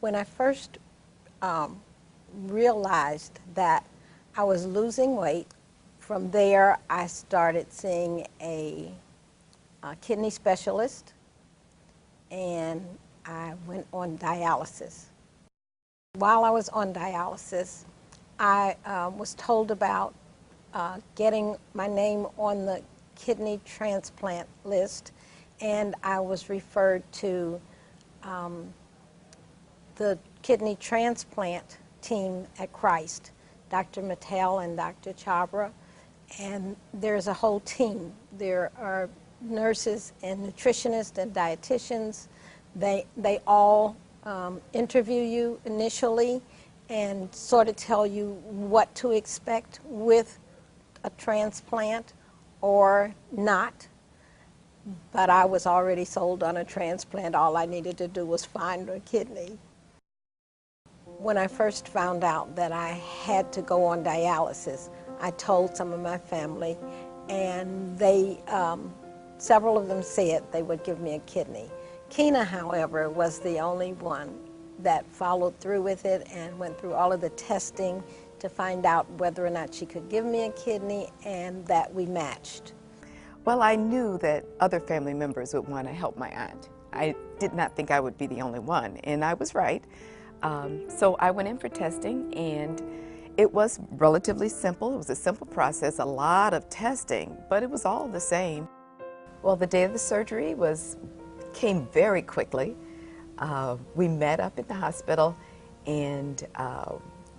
When I first realized that I was losing weight, from there I started seeing a kidney specialist, and I went on dialysis. While I was on dialysis, I was told about getting my name on the kidney transplant list, and I was referred to the kidney transplant team at Christ, Dr. Mattel and Dr. Chabra, and there's a whole team. There are nurses and nutritionists and dietitians. They all interview you initially and sort of tell you what to expect with a transplant or not. But I was already sold on a transplant. All I needed to do was find a kidney. When I first found out that I had to go on dialysis, I told some of my family, and they, several of them said they would give me a kidney. Keena, however, was the only one that followed through with it and went through all of the testing to find out whether or not she could give me a kidney, and that we matched. Well, I knew that other family members would want to help my aunt. I did not think I would be the only one, and I was right. So I went in for testing, and it was relatively simple. It was a simple process, a lot of testing, but it was all the same. Well, the day of the surgery came very quickly. We met up at the hospital, and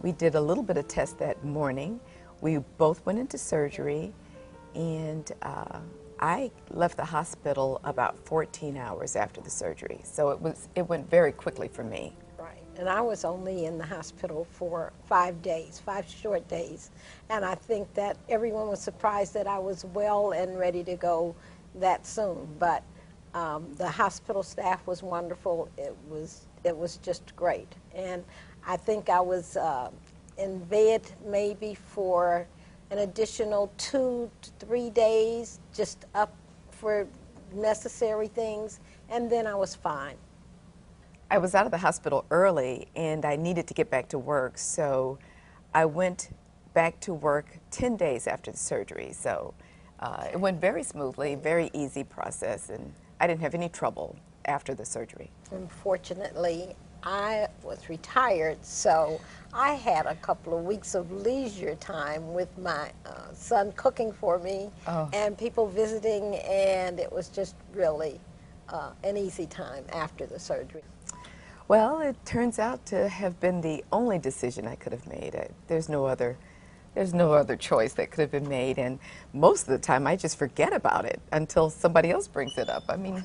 we did a little bit of test that morning. We both went into surgery, and I left the hospital about 14 hours after the surgery. So it went very quickly for me. Right, and I was only in the hospital for 5 days, 5 short days. And I think that everyone was surprised that I was well and ready to go that soon. But the hospital staff was wonderful. It was just great. And I think I was in bed maybe for an additional 2 to 3 days, just up for necessary things, and then I was fine. I was out of the hospital early, and I needed to get back to work, so I went back to work 10 days after the surgery. So it went very smoothly, very easy process, and I didn't have any trouble after the surgery. Unfortunately, I was retired, so I had a couple of weeks of leisure time with my son cooking for me and people visiting, and it was just really an easy time after the surgery. Well, it turns out to have been the only decision I could have made. There's no other choice that could have been made, and most of the time I just forget about it until somebody else brings it up. I mean,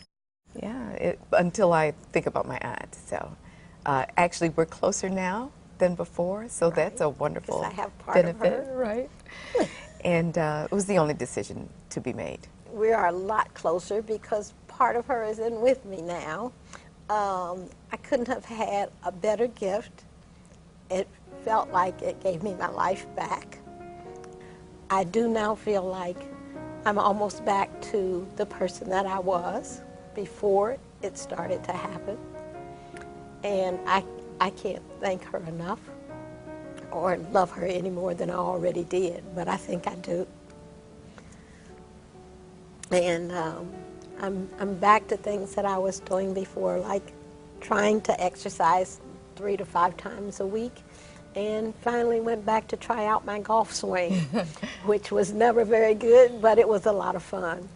yeah, until I think about my aunt. So actually, we're closer now than before, so right. That's a wonderful I have part benefit, of her. Right? And it was the only decision to be made. We are a lot closer because part of her is in with me now. I couldn't have had a better gift. It felt like it gave me my life back. I do now feel like I'm almost back to the person that I was before it started to happen. And I can't thank her enough or love her any more than I already did, but I think I do. And I'm back to things that I was doing before, like trying to exercise 3 to 5 times a week, and finally went back to try out my golf swing, which was never very good, but it was a lot of fun.